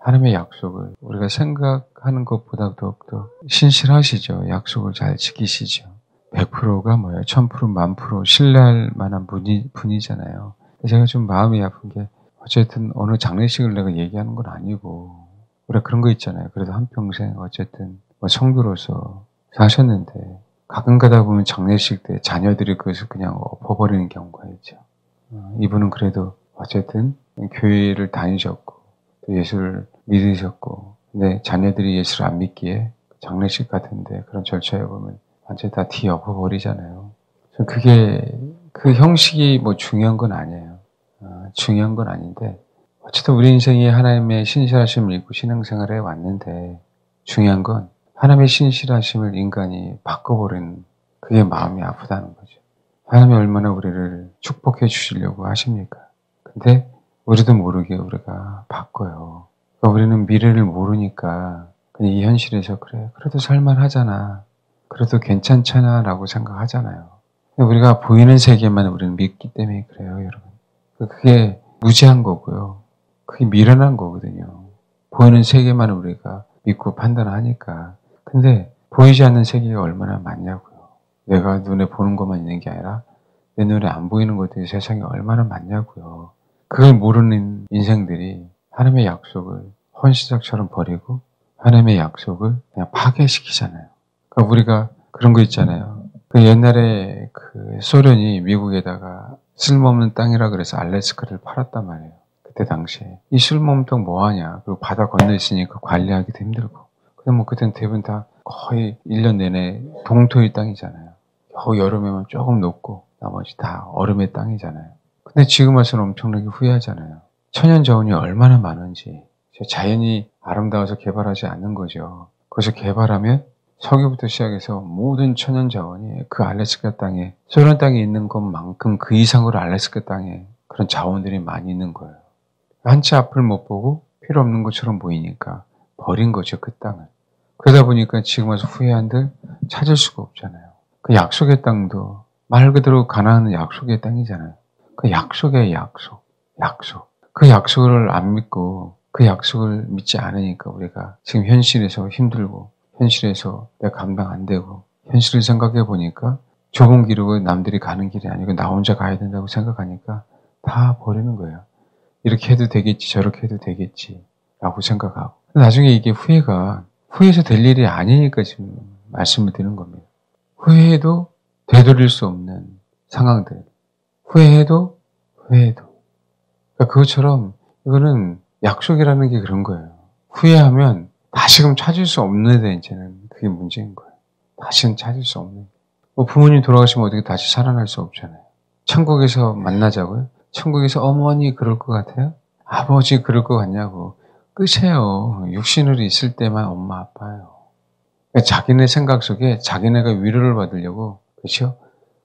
하나님의 약속을 우리가 생각하는 것보다 더욱더 신실하시죠. 약속을 잘 지키시죠. 100%가 뭐예요? 1000%, 10,000% 신뢰할 만한 분이잖아요. 제가 좀 마음이 아픈 게 어쨌든 어느 장례식을 내가 얘기하는 건 아니고 우리가 그런 거 있잖아요. 그래도 한평생 어쨌든 성도로서 사셨는데 가끔 가다 보면 장례식 때 자녀들이 그것을 그냥 엎어버리는 경우가 있죠. 이분은 그래도 어쨌든 교회를 다니셨고 또 예수를 믿으셨고 근데 자녀들이 예수를 안 믿기에 장례식 같은데 그런 절차에 보면 완전히 다 뒤엎어버리잖아요. 그게 그 형식이 뭐 중요한 건 아니에요. 중요한 건 아닌데 어쨌든 우리 인생이 하나님의 신실하심을 입고 신앙생활에 왔는데 중요한 건 하나님의 신실하심을 인간이 바꿔버리는 그게 마음이 아프다는 거죠. 하나님이 얼마나 우리를 축복해 주시려고 하십니까? 근데 우리도 모르게 우리가 바꿔요. 그러니까 우리는 미래를 모르니까 그냥 이 현실에서 그래 그래도 살만하잖아. 그래도 괜찮잖아 라고 생각하잖아요. 우리가 보이는 세계만 우리는 믿기 때문에 그래요, 여러분. 그게 무지한 거고요. 그게 미련한 거거든요. 보이는 세계만 우리가 믿고 판단하니까. 근데 보이지 않는 세계가 얼마나 많냐고요. 내가 눈에 보는 것만 있는 게 아니라 내 눈에 안 보이는 것들이 세상에 얼마나 많냐고요. 그걸 모르는 인생들이 하나님의 약속을 헌시작처럼 버리고 하나님의 약속을 그냥 파괴시키잖아요. 그러니까 우리가 그런 거 있잖아요. 그 옛날에 그 소련이 미국에다가 쓸모없는 땅이라 그래서 알래스카를 팔았단 말이에요. 그때 당시에. 이 쓸모없는 땅 뭐하냐. 그리고 바다 건너 있으니까 관리하기도 힘들고. 근데 뭐 그땐 대부분 다 거의 1년 내내 동토의 땅이잖아요. 겨우 여름에만 조금 녹고 나머지 다 얼음의 땅이잖아요. 근데 지금 와서는 엄청나게 후회하잖아요. 천연자원이 얼마나 많은지. 자연이 아름다워서 개발하지 않는 거죠. 거기서 개발하면 석유부터 시작해서 모든 천연자원이 그 알래스카 땅에 소련 땅에 있는 것만큼 그 이상으로 알래스카 땅에 그런 자원들이 많이 있는 거예요. 한치 앞을 못 보고 필요 없는 것처럼 보이니까 버린 거죠, 그 땅을. 그러다 보니까 지금 와서 후회한들 찾을 수가 없잖아요. 그 약속의 땅도 말 그대로 가나안은 약속의 땅이잖아요. 그 약속의 약속. 그 약속을 안 믿고 그 약속을 믿지 않으니까 우리가 지금 현실에서 힘들고 현실에서 내가 감당 안 되고 현실을 생각해 보니까 좁은 길이고 남들이 가는 길이 아니고 나 혼자 가야 된다고 생각하니까 다 버리는 거예요. 이렇게 해도 되겠지 저렇게 해도 되겠지 라고 생각하고 나중에 이게 후회해서 될 일이 아니니까 지금 말씀을 드리는 겁니다. 후회해도 되돌릴 수 없는 상황들 후회해도 그러니까 그것처럼 이거는 약속이라는 게 그런 거예요. 후회하면 다시금 찾을 수 없는데 이제는 그게 문제인 거예요. 다시는 찾을 수 없는. 뭐 부모님 돌아가시면 어떻게 다시 살아날 수 없잖아요. 천국에서 만나자고요? 천국에서 어머니 그럴 것 같아요? 아버지 그럴 것 같냐고. 끝이에요. 육신으로 있을 때만 엄마 아빠예요. 그러니까 자기네 생각 속에 자기네가 위로를 받으려고 그렇죠?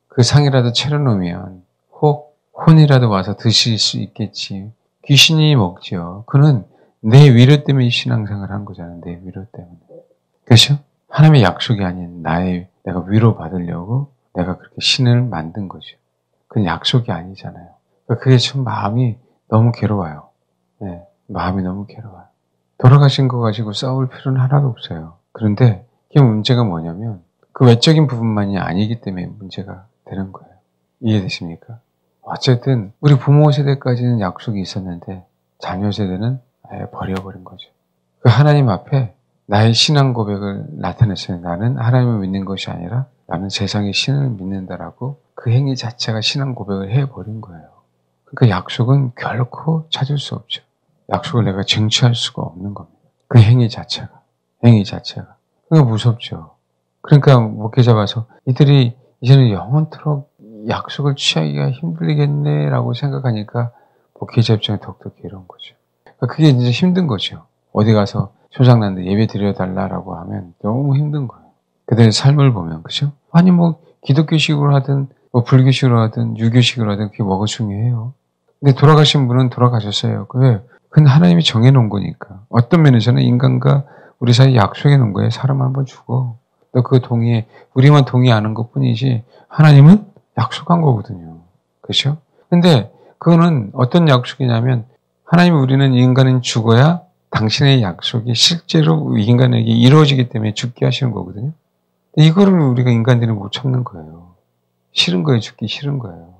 그 상이라도 차려놓으면 혹 혼이라도 와서 드실 수 있겠지. 귀신이 먹죠. 그는 내 위로 때문에 신앙생활을 한 거잖아요. 내 위로 때문에. 그렇죠? 하나님의 약속이 아닌 내가 위로 받으려고 내가 그렇게 신을 만든 거죠. 그건 약속이 아니잖아요. 그게 참 마음이 너무 괴로워요. 네, 마음이 너무 괴로워요. 돌아가신 거 가지고 싸울 필요는 하나도 없어요. 그런데 이게 문제가 뭐냐면 그 외적인 부분만이 아니기 때문에 문제가 되는 거예요. 이해되십니까? 어쨌든 우리 부모 세대까지는 약속이 있었는데 자녀 세대는 아예 버려버린 거죠. 그 하나님 앞에 나의 신앙 고백을 나타냈어요. 나는 하나님을 믿는 것이 아니라 나는 세상의 신을 믿는다라고 그 행위 자체가 신앙 고백을 해버린 거예요. 그러니까 약속은 결코 찾을 수 없죠. 약속을 내가 쟁취할 수가 없는 겁니다. 그 행위 자체가. 그러니까 무섭죠. 그러니까 목회자 봐서 이들이 이제는 영원토록 약속을 취하기가 힘들겠네라고 생각하니까 목회자 입장에 더욱더 괴로운 거죠. 그러니까 그게 이제 힘든 거죠. 어디 가서 초장난데 예배 드려달라고 하면 너무 힘든 거예요. 그들의 삶을 보면, 그죠? 아니, 뭐, 기독교식으로 하든, 뭐, 불교식으로 하든, 유교식으로 하든, 그게 뭐가 중요해요. 근데 돌아가신 분은 돌아가셨어요. 왜? 그건 하나님이 정해놓은 거니까. 어떤 면에서는 인간과 우리 사이 약속해 놓은 거예요. 사람 한번 죽어. 너 그거 우리만 동의하는 것 뿐이지, 하나님은 약속한 거거든요. 그죠? 근데, 그거는 어떤 약속이냐면, 하나님이 우리는 인간은 죽어야 당신의 약속이 실제로 인간에게 이루어지기 때문에 죽게 하시는 거거든요. 이거를 우리가 인간들은 못 참는 거예요. 싫은 거예요. 죽기 싫은 거예요.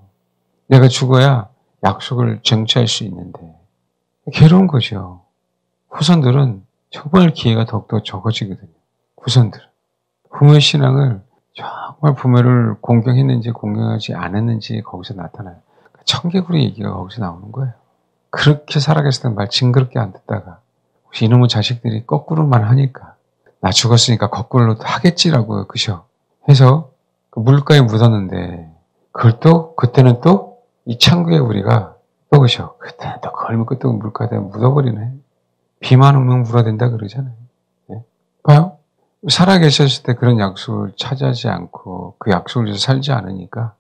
내가 죽어야 약속을 쟁취할 수 있는데 괴로운 거죠. 후손들은 정말 기회가 더욱더 적어지거든요. 후손들은. 부모의 신앙을 정말 부모를 공경했는지 공경하지 않았는지 거기서 나타나요. 청개구리 얘기가 거기서 나오는 거예요. 그렇게 살아계실 때 말 징그럽게 안 듣다가 혹시 이놈의 자식들이 거꾸로만 하니까 나 죽었으니까 거꾸로도 하겠지라고요. 그죠? 해서 그 물가에 묻었는데 그걸 또 그때는 또 이 창구에 우리가 또 그죠? 그때는 또 그걸 묻고 또 물가에 묻어버리네. 비만 오면 물어댄다 그러잖아요. 네? 봐요? 살아계셨을 때 그런 약속을 차지하지 않고 그 약속을 위해서 살지 않으니까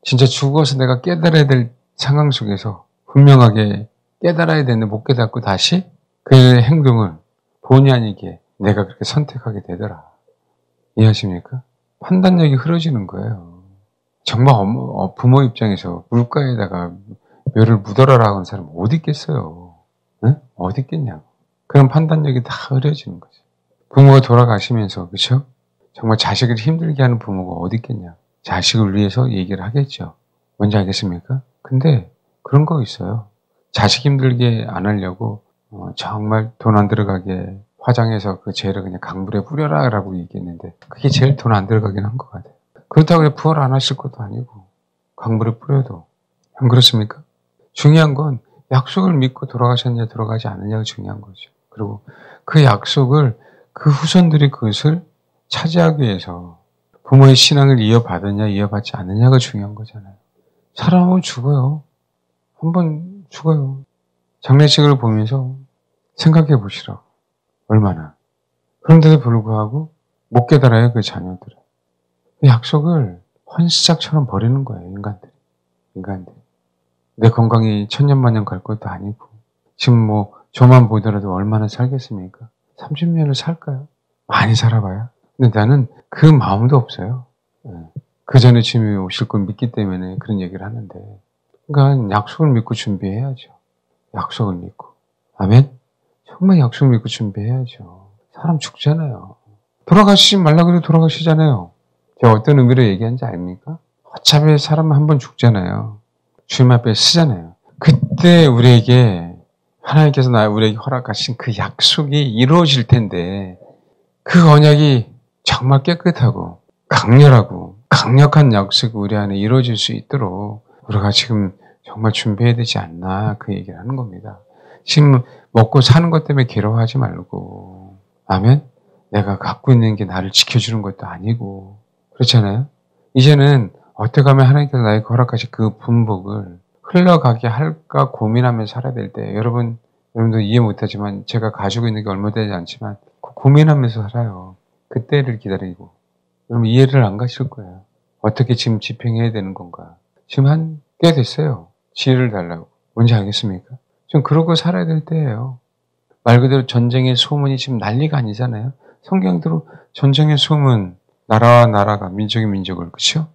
진짜 죽어서 내가 깨달아야 될 상황 속에서 분명하게 깨달아야 되는데 못 깨닫고 다시 그 행동을 본의 아니게 내가 그렇게 선택하게 되더라. 이해하십니까? 판단력이 흐려지는 거예요. 정말 부모 입장에서 물가에다가 묘를 묻어라라고 하는 사람 어디 있겠어요? 응? 어디 있겠냐고. 그런 판단력이 다 흐려지는 거죠. 부모가 돌아가시면서 그렇죠? 정말 자식을 힘들게 하는 부모가 어디 있겠냐. 자식을 위해서 얘기를 하겠죠. 뭔지 알겠습니까? 근데 그런 거 있어요. 자식 힘들게 안 하려고 정말 돈 안 들어가게 화장해서 그 죄를 그냥 강물에 뿌려라 라고 얘기했는데 그게 제일 돈 안 들어가긴 한 것 같아요. 그렇다고 부활 안 하실 것도 아니고 강물에 뿌려도 안 그렇습니까? 중요한 건 약속을 믿고 돌아가셨냐 돌아가지 않느냐가 중요한 거죠. 그리고 그 약속을 그 후손들이 그것을 차지하기 위해서 부모의 신앙을 이어받았냐 이어받지 않느냐가 중요한 거잖아요. 사람은 죽어요. 한번 죽어요. 장례식을 보면서 생각해 보시라고. 얼마나. 그런데도 불구하고 못 깨달아요. 그 자녀들은. 그 약속을 헌시작처럼 버리는 거예요. 인간들이. 내 건강이 천년만년 갈 것도 아니고 지금 뭐 저만 보더라도 얼마나 살겠습니까? 30년을 살까요? 많이 살아봐야. 근데 나는 그 마음도 없어요. 그 전에 주님이 오실 걸 믿기 때문에 그런 얘기를 하는데 그러니까 약속을 믿고 준비해야죠. 약속을 믿고. 아멘? 정말 약속을 믿고 준비해야죠. 사람 죽잖아요. 돌아가시지 말라고 해도 돌아가시잖아요. 제가 어떤 의미로 얘기하는지 압니까? 어차피 사람은 한 번 죽잖아요. 주님 앞에 쓰잖아요. 그때 우리에게 하나님께서 우리에게 허락하신 그 약속이 이루어질 텐데 그 언약이 정말 깨끗하고 강렬하고 강력한 약속이 우리 안에 이루어질 수 있도록 우리가 지금 정말 준비해야 되지 않나 그 얘기를 하는 겁니다. 지금 먹고 사는 것 때문에 괴로워하지 말고 아멘? 내가 갖고 있는 게 나를 지켜주는 것도 아니고 그렇잖아요? 이제는 어떻게 하면 하나님께서 나에게 허락하신 그 분복을 흘러가게 할까 고민하면서 살아야 될 때 여러분도 이해 못하지만 제가 가지고 있는 게 얼마 되지 않지만 고민하면서 살아요. 그때를 기다리고 여러분 이해를 안 가실 거예요. 어떻게 지금 집행해야 되는 건가. 지금 한 꽤 됐어요. 지혜를 달라고. 뭔지 알겠습니까? 지금 그러고 살아야 될 때예요. 말 그대로 전쟁의 소문이 지금 난리가 아니잖아요. 성경대로 전쟁의 소문, 나라와 나라가 민족이 민족을 그렇죠?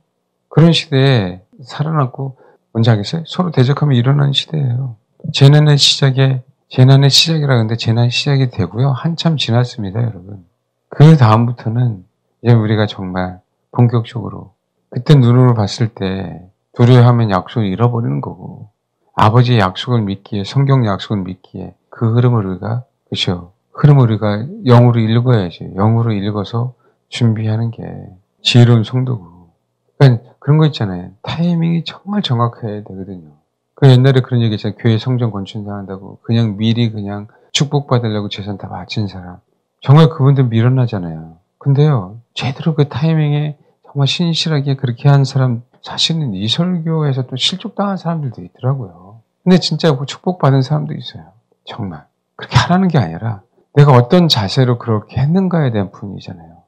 그런 시대에 살아났고 뭔지 알겠어요? 서로 대적하면 일어나는 시대예요. 재난의 시작이라 하는데 재난의 시작이 되고요. 한참 지났습니다, 여러분. 그 다음부터는 이제 우리가 정말 본격적으로 그때 눈으로 봤을 때 두려워하면 약속을 잃어버리는 거고 아버지의 약속을 믿기에 성경 약속을 믿기에 그 흐름을 우리가 그렇죠. 흐름을 우리가 영으로 읽어야지. 영으로 읽어서 준비하는 게 지혜로운 성도고. 그러니까 그런 거 있잖아요. 타이밍이 정말 정확해야 되거든요. 그 옛날에 그런 얘기 있잖아요. 교회 성전 건축한다고 그냥 미리 그냥 축복받으려고 재산 다 바친 사람. 정말 그분들 밀어나잖아요. 근데요. 제대로 그 타이밍에 정말 신실하게 그렇게 한 사람 사실은 이 설교에서 또 실족당한 사람들도 있더라고요. 근데 진짜 축복받은 사람도 있어요. 정말. 그렇게 하라는 게 아니라 내가 어떤 자세로 그렇게 했는가에 대한 부분이잖아요.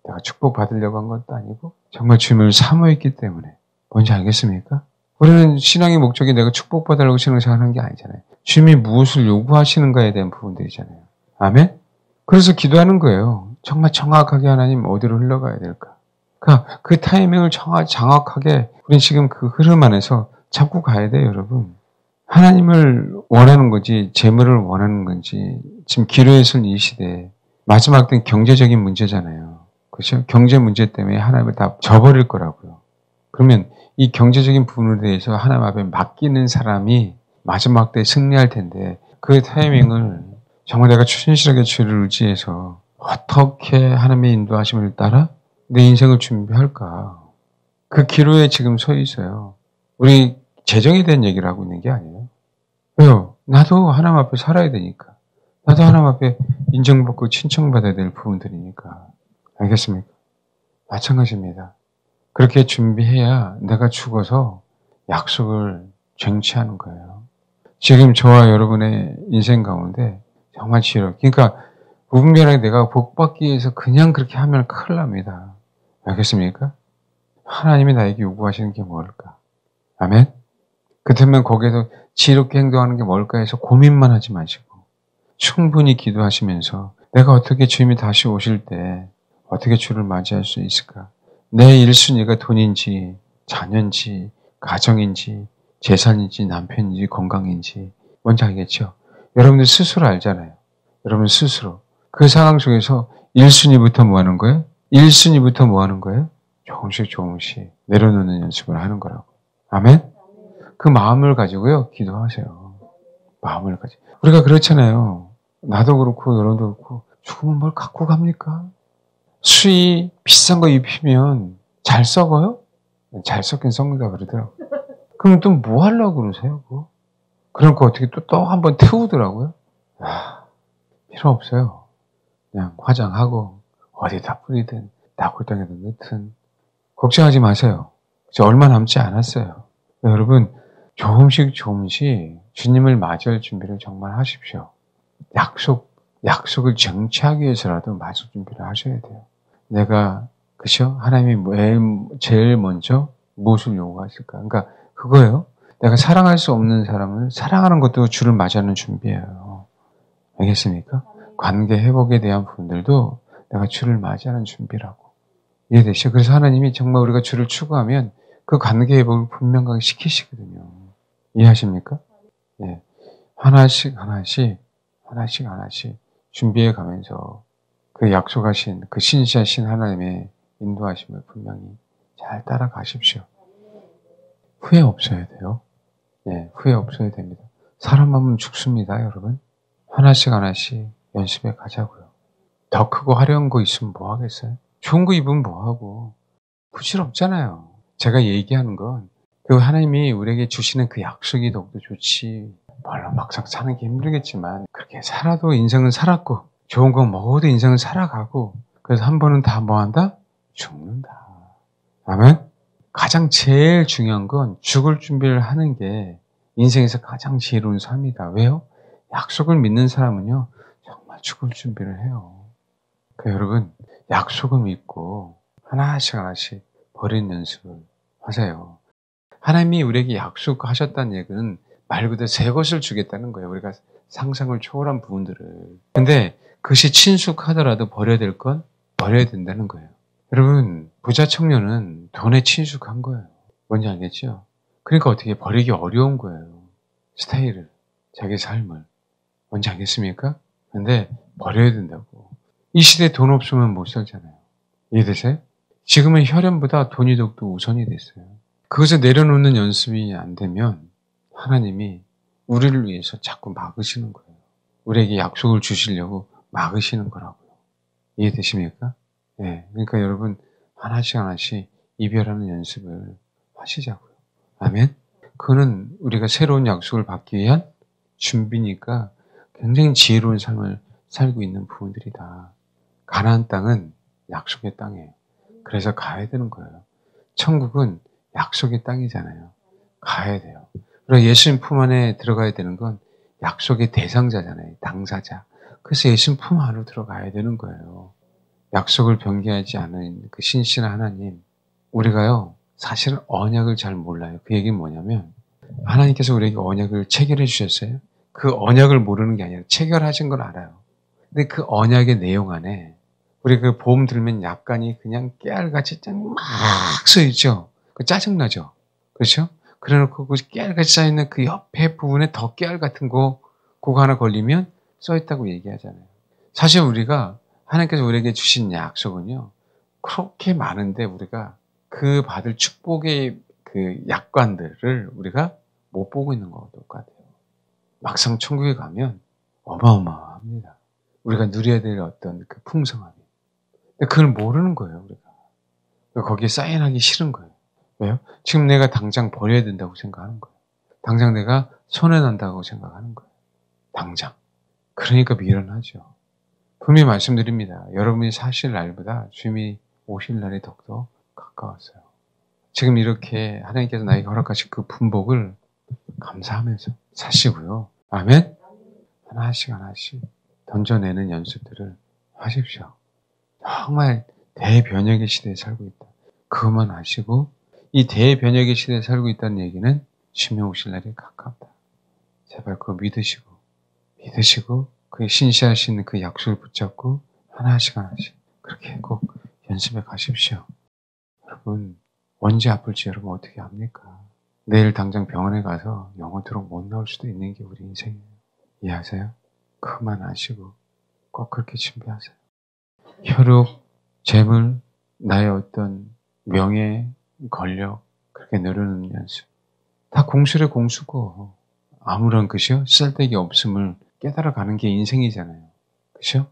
내가 축복받으려고 한 것도 아니고 정말 주님을 사모했기 때문에. 뭔지 알겠습니까? 우리는 신앙의 목적이 내가 축복받으려고 생각하는 게 아니잖아요. 주님이 무엇을 요구하시는가에 대한 부분들이잖아요. 아멘? 그래서 기도하는 거예요. 정말 정확하게 하나님 어디로 흘러가야 될까? 그러니까 그 타이밍을 정확하게 우린 지금 그 흐름 안에서 잡고 가야 돼요, 여러분. 하나님을 원하는 건지 재물을 원하는 건지 지금 기로에 선 이 시대에 마지막 때는 경제적인 문제잖아요. 그렇죠? 경제 문제 때문에 하나님을 다 저버릴 거라고요. 그러면 이 경제적인 부분에 대해서 하나님 앞에 맡기는 사람이 마지막 때 승리할 텐데 그 타이밍을 정말 내가 신실하게 주를 의지해서 어떻게 하나님의 인도하심을 따라 내 인생을 준비할까? 그 기로에 지금 서 있어요. 우리 재정에 대한 얘기를 하고 있는 게 아니에요. 왜요? 나도 하나님 앞에 살아야 되니까. 나도 하나님 앞에 인정받고 칭찬받아야 될 부분들이니까. 알겠습니까? 마찬가지입니다. 그렇게 준비해야 내가 죽어서 약속을 쟁취하는 거예요. 지금 저와 여러분의 인생 가운데 정말 그러니까 무분별하게 내가 복받기 위해서 그냥 그렇게 하면 큰일 납니다. 알겠습니까? 하나님이 나에게 요구하시는 게 뭘까? 아멘? 그렇다면 거기에서 지혜롭게 행동하는 게 뭘까 해서 고민만 하지 마시고 충분히 기도하시면서 내가 어떻게 주님이 다시 오실 때 어떻게 주를 맞이할 수 있을까? 내 1순위가 돈인지 자녀인지 가정인지 재산인지 남편인지 건강인지 뭔지 알겠죠? 여러분들 스스로 알잖아요. 여러분 스스로. 그 상황 속에서 1순위부터 뭐 하는 거예요? 1순위부터 뭐 하는 거예요? 조금씩 내려놓는 연습을 하는 거라고. 아멘? 그 마음을 가지고요, 기도하세요. 마음을 가지고. 우리가 그렇잖아요. 나도 그렇고, 여러분도 그렇고, 죽으면 뭘 갖고 갑니까? 수의 비싼 거 입히면 잘 썩어요? 잘 썩긴 썩는다 그러더라고요. 그럼 또 뭐 하려고 그러세요, 그거? 그런 거 어떻게 또 한 번 태우더라고요? 필요 없어요. 그냥 화장하고, 어디다 뿌리든, 나골당에다 넣든, 걱정하지 마세요. 이제 얼마 남지 않았어요. 여러분, 조금씩 주님을 맞이할 준비를 정말 하십시오. 약속을 쟁취하기 위해서라도 맞을 준비를 하셔야 돼요. 내가, 그죠? 하나님이 제일 먼저 무엇을 요구하실까? 그러니까 그거예요. 내가 사랑할 수 없는 사람을 사랑하는 것도 주를 맞이하는 준비예요. 알겠습니까? 관계 회복에 대한 부분들도 내가 주를 맞이하는 준비라고. 이해되시죠? 그래서 하나님이 정말 우리가 주를 추구하면 그 관계 회복을 분명하게 시키시거든요. 이해하십니까? 예. 하나씩 준비해 가면서 그 약속하신 그 신실하신 하나님의 인도하심을 분명히 잘 따라가십시오. 후회 없어야 돼요. 예, 후회 없어야 됩니다. 사람 마음은 죽습니다, 여러분. 하나씩 연습해 가자고요. 더 크고 화려한 거 있으면 뭐 하겠어요? 좋은 거 입으면 뭐 하고. 부질없잖아요. 제가 얘기하는 건 그 하나님이 우리에게 주시는 그 약속이 더욱더 좋지. 물론 막상 사는 게 힘들겠지만 그렇게 살아도 인생은 살았고 좋은 거 먹어도 인생은 살아가고 그래서 한 번은 다 뭐한다? 죽는다. 아멘? 가장 제일 중요한 건 죽을 준비를 하는 게 인생에서 가장 지혜로운 삶이다. 왜요? 약속을 믿는 사람은요 정말 죽을 준비를 해요. 그러니까 여러분 약속을 믿고 하나씩 버리는 연습을 하세요. 하나님이 우리에게 약속하셨다는 얘기는 말 그대로 새 것을 주겠다는 거예요. 우리가 상상을 초월한 부분들을. 근데 그것이 친숙하더라도 버려야 될 건 버려야 된다는 거예요. 여러분 부자 청년은 돈에 친숙한 거예요. 뭔지 알겠죠? 그러니까 어떻게 버리기 어려운 거예요. 스타일을, 자기 삶을. 뭔지 알겠습니까? 근데 버려야 된다고. 이 시대에 돈 없으면 못 살잖아요. 이해되세요? 지금은 혈연보다 돈이 더욱더 우선이 됐어요. 그것을 내려놓는 연습이 안 되면 하나님이 우리를 위해서 자꾸 막으시는 거예요. 우리에게 약속을 주시려고 막으시는 거라고요. 이해되십니까? 네. 그러니까 여러분 하나씩 이별하는 연습을 하시자고요. 아멘? 그거는 우리가 새로운 약속을 받기 위한 준비니까 굉장히 지혜로운 삶을 살고 있는 부분들이다. 가나안 땅은 약속의 땅이에요. 그래서 가야 되는 거예요. 천국은 약속의 땅이잖아요. 가야 돼요. 그리고 예수님 품 안에 들어가야 되는 건 약속의 대상자잖아요. 당사자. 그래서 예수님 품 안으로 들어가야 되는 거예요. 약속을 변개하지 않은 그 신실한 하나님. 우리가요, 사실은 언약을 잘 몰라요. 그 얘기는 뭐냐면, 하나님께서 우리에게 언약을 체결해 주셨어요. 그 언약을 모르는 게 아니라 체결하신 걸 알아요. 근데 그 언약의 내용 안에, 우리 그 보험 들면 약간이 그냥 깨알같이 막 써있죠. 그 짜증나죠. 그렇죠? 그래놓고 그 깨알같이 쌓여있는 그 옆에 부분에 더 깨알 같은 그거 하나 걸리면 써있다고 얘기하잖아요. 사실 우리가 하나님께서 우리에게 주신 약속은요, 그렇게 많은데 우리가 그 받을 축복의 그 약관들을 우리가 못 보고 있는 거와 똑같아요. 막상 천국에 가면 어마어마합니다. 우리가 누려야 될 어떤 그 풍성함이. 근데 그걸 모르는 거예요, 우리가. 거기에 사인하기 싫은 거예요. 왜요? 지금 내가 당장 버려야 된다고 생각하는 거예요. 당장 내가 손해난다고 생각하는 거예요. 당장. 그러니까 미련하죠. 분명히 말씀드립니다. 여러분이 사실 날보다 주님이 오실 날이 더욱더 가까웠어요. 지금 이렇게 하나님께서 나에게 허락하신 그 분복을 감사하면서 사시고요. 아멘? 하나씩 하나씩 던져내는 연습들을 하십시오. 정말 대변혁의 시대에 살고 있다. 그것만 아시고 이 대변혁의 시대에 살고 있다는 얘기는 주님이 오실 날이 가깝다. 제발 그거 믿으시고 그 신시하신 그 약속을 붙잡고 하나씩 하나씩 그렇게 꼭 연습해 가십시오. 여러분 언제 아플지 여러분 어떻게 압니까? 내일 당장 병원에 가서 영원토록 못 나올 수도 있는 게 우리 인생이에요. 이해하세요? 그만 아시고 꼭 그렇게 준비하세요. 혈육, 재물, 나의 어떤 명예, 권력 그렇게 누르는 연습 다 공수래 공수고 아무런 것이요 쓸데기 없음을 깨달아가는 게 인생이잖아요. 그렇죠?